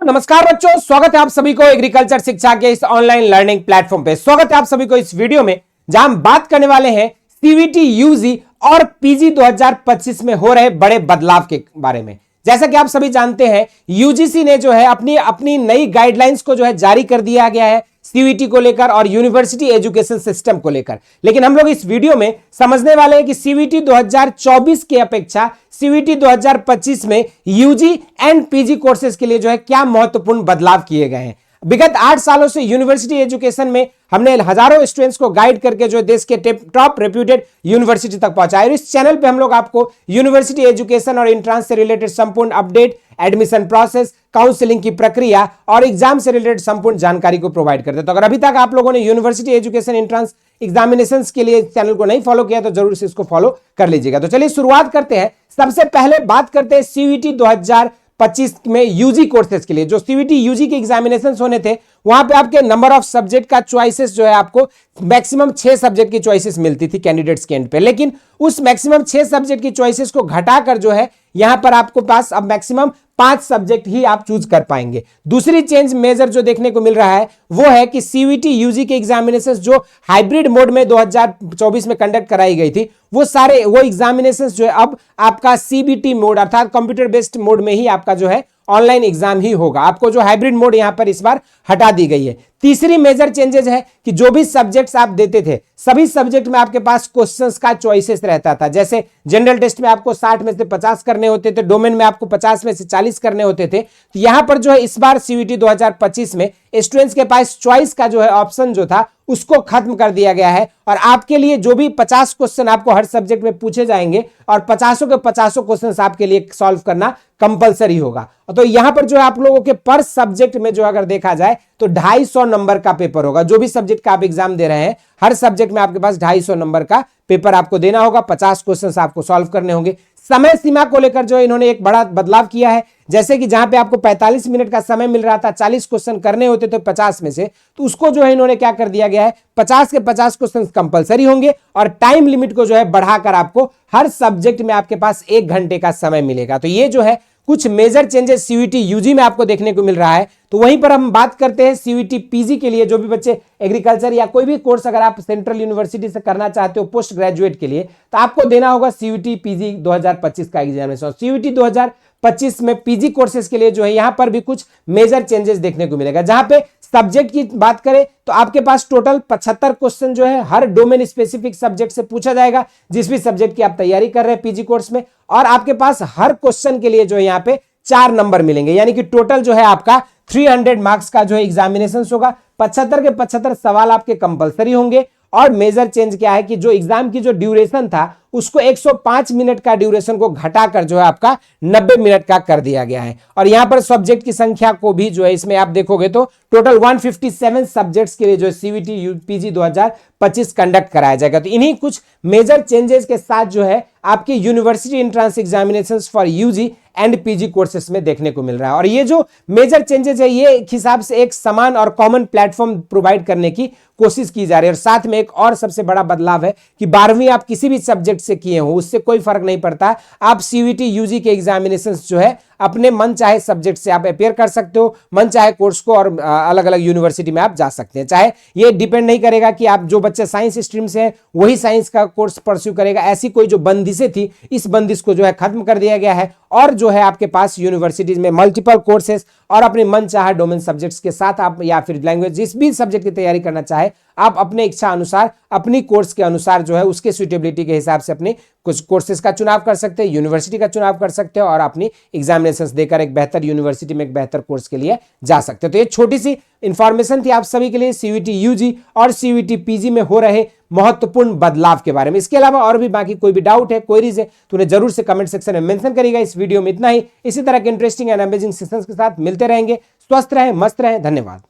नमस्कार बच्चों, स्वागत है आप सभी को एग्रीकल्चर शिक्षा के इस ऑनलाइन लर्निंग प्लेटफॉर्म पे। स्वागत है आप सभी को इस वीडियो में जहां हम बात करने वाले हैं सीवीटी, यूजी और पीजी 2025 में हो रहे बड़े बदलाव के बारे में। जैसा कि आप सभी जानते हैं, यूजीसी ने जो है अपनी नई गाइडलाइंस को जो है जारी कर दिया गया है सीवीटी को लेकर और यूनिवर्सिटी एजुकेशन सिस्टम को लेकर। लेकिन हम लोग इस वीडियो में समझने वाले हैं कि सीवीटी 2024 की अपेक्षा सीवीटी 2025 में यूजी एंड पीजी कोर्सेज के लिए जो है क्या महत्वपूर्ण बदलाव किए गए हैं। विगत 8 सालों से यूनिवर्सिटी एजुकेशन में हमने हजारों स्टूडेंट्स को गाइड करके जो देश के टॉप रेप्यूटेड यूनिवर्सिटी तक पहुंचाया। और इस चैनल पे हम लोग आपको यूनिवर्सिटी एजुकेशन और एंट्रेंस से रिलेटेड संपूर्ण अपडेट, एडमिशन प्रोसेस, काउंसलिंग की प्रक्रिया और एग्जाम से रिलेटेड संपूर्ण जानकारी को प्रोवाइड करते हैं। तो अगर अभी तक आप लोगों ने यूनिवर्सिटी एजुकेशन एंट्रेंस एग्जामिनेशंस के लिए चैनल को नहीं फॉलो किया तो जरूर से इसको फॉलो कर लीजिएगा। तो चलिए शुरुआत करते हैं। सबसे पहले बात करते हैं सीवीटी 2025 में यूजी कोर्सेज के लिए। जो सीवीटी यूजी के एग्जामिनेशंस होने थे वहां पे आपके नंबर ऑफ सब्जेक्ट का चॉइसेस जो है आपको मैक्सिमम 6 सब्जेक्ट की चॉइसेस मिलती थी कैंडिडेट्स के एंड पे। लेकिन उस मैक्सिमम 6 सब्जेक्ट की चॉइसेस को घटाकर जो है यहां पर आपको पास अब मैक्सिमम 5 सब्जेक्ट ही आप चूज कर पाएंगे। दूसरी चेंज मेजर जो देखने को मिल रहा है वो है कि सीवीटी यूजी के एग्जामिनेशंस जो हाइब्रिड मोड में 2024 में कंडक्ट कराई गई थी वो एग्जामिनेशंस जो है अब आपका सीबीटी मोड अर्थात कंप्यूटर बेस्ड मोड में ही आपका जो है ऑनलाइन एग्जाम ही होगा। आपको जो हाइब्रिड मोड यहां पर इस बार हटा दी गई है। तीसरी मेजर चेंजेस है कि जो भी सब्जेक्ट्स आप देते थे सभी सब्जेक्ट में आपके पास क्वेश्चंस का चॉइसेस रहता था। जैसे जनरल टेस्ट में आपको 60 में से 50 करने होते थे, डोमेन में आपको 50 में से 40 करने होते थे। तो यहां पर जो है इस बार सीवीटी 2025 में स्टूडेंट्स के पास चॉइस का जो है ऑप्शन जो था उसको खत्म कर दिया गया है और आपके लिए जो भी 50 क्वेश्चन आपको हर सब्जेक्ट में पूछे जाएंगे और 50 के 50 क्वेश्चन आपके लिए सॉल्व करना कंपलसरी होगा। तो यहां पर जो है आप लोगों के पर सब्जेक्ट में जो अगर देखा जाए तो 250 नंबर का पेपर होगा। जो भी सब्जेक्ट का आप एग्जाम दे रहे हैं हर सब्जेक्ट में आपके पास 250 नंबर का पेपर आपको देना होगा। 50 क्वेश्चन आपको सॉल्व करने होंगे। समय सीमा को लेकर जो इन्होंने एक बड़ा बदलाव किया है। जैसे कि जहां पे आपको 45 मिनट का समय मिल रहा था, 40 क्वेश्चन करने होते थे 50 में से, तो उसको जो है इन्होंने क्या कर दिया गया है 50 के 50 क्वेश्चन कंपलसरी होंगे और टाइम लिमिट को जो है बढ़ाकर आपको हर सब्जेक्ट में आपके पास 1 घंटे का समय मिलेगा। तो ये जो है कुछ मेजर चेंजेस सीवीटी यूजी में आपको देखने को मिल रहा है। तो वहीं पर हम बात करते हैं सीवीटी पीजी के लिए। जो भी बच्चे एग्रीकल्चर या कोई भी कोर्स अगर आप सेंट्रल यूनिवर्सिटी से करना चाहते हो पोस्ट ग्रेजुएट के लिए तो आपको देना होगा सीवीटी पीजी 2025 का एग्जामिनेशन। सीवीटी 2025 में पीजी कोर्सेज के लिए जो है यहां पर भी कुछ मेजर चेंजेस देखने को मिलेगा। जहां पे सब्जेक्ट की बात करें तो आपके पास टोटल 75 क्वेश्चन जो है हर डोमेन स्पेसिफिक सब्जेक्ट से पूछा जाएगा जिस भी सब्जेक्ट की आप तैयारी कर रहे हैं पीजी कोर्स में। और आपके पास हर क्वेश्चन के लिए जो है यहाँ पे 4 नंबर मिलेंगे, यानी कि टोटल जो है आपका 300 मार्क्स का जो है एग्जामिनेशन होगा। 75 के 75 सवाल आपके कंपलसरी होंगे। और मेजर चेंज क्या है कि जो एग्जाम की जो ड्यूरेशन था उसको 105 मिनट का ड्यूरेशन को घटाकर जो है आपका 90 मिनट का कर दिया गया है। और यहां पर सब्जेक्ट की संख्या को भी जो है इसमें आप देखोगे तो टोटल 157 सब्जेक्ट्स के लिए जो सीवीटी पीजी 2025 कंडक्ट कराया जाएगा। तो इन्हीं कुछ मेजर चेंजेस के साथ जो है आपकी university entrance examinations for UG and PG courses में देखने को मिल रहा है। और ये जो मेजर चेंजेस है ये एक हिसाब से एक समान और कॉमन प्लेटफॉर्म प्रोवाइड करने की कोशिश की जा रही है। और साथ में एक और सबसे बड़ा बदलाव है कि 12वीं आप किसी भी सब्जेक्ट से किए हो उससे कोई फर्क नहीं पड़ता। आप सीवीटी यूजी के एग्जामिनेशंस जो है अपने मन चाहे सब्जेक्ट से आप अपेयर कर सकते हो, मन चाहे कोर्स को, और अलग अलग यूनिवर्सिटी में आप जा सकते हैं। चाहे ये डिपेंड नहीं करेगा कि आप जो बच्चे साइंस स्ट्रीम से हैं वही साइंस का कोर्स परस्यू करेगा। ऐसी कोई जो बंदिशें थी इस बंदिश को जो है खत्म कर दिया गया है। और जो है आपके पास यूनिवर्सिटीज में मल्टीपल कोर्सेस और अपने मन चाहे डोमेन सब्जेक्ट्स के साथ आप या फिर लैंग्वेज जिस भी सब्जेक्ट की तैयारी करना चाहे आप अपने इच्छा अनुसार अपनी कोर्स के अनुसार जो है उसके सुटेबिलिटी के हिसाब से अपने कुछ कोर्सेज का चुनाव कर सकते हैं, यूनिवर्सिटी का चुनाव कर सकते हैं और अपनी एग्जामिनेशंस देकर एक बेहतर यूनिवर्सिटी में एक बेहतर कोर्स के लिए जा सकते हैं। तो ये छोटी सी इंफॉर्मेशन थी आप सभी के लिए सीवीटी यूजी और सीवीटी पीजी में हो रहे महत्वपूर्ण बदलाव के बारे में। इसके अलावा और भी बाकी कोई भी डाउट है, क्वेरीज है तो उन्हें जरूर से कमेंट सेक्शन में मेंशन करिएगा। इस वीडियो में इतना ही। इसी तरह के इंटरेस्टिंग एंड अमेजिंग सेशंस के साथ मिलते रहेंगे। स्वस्थ रहें, मस्त रहें। धन्यवाद।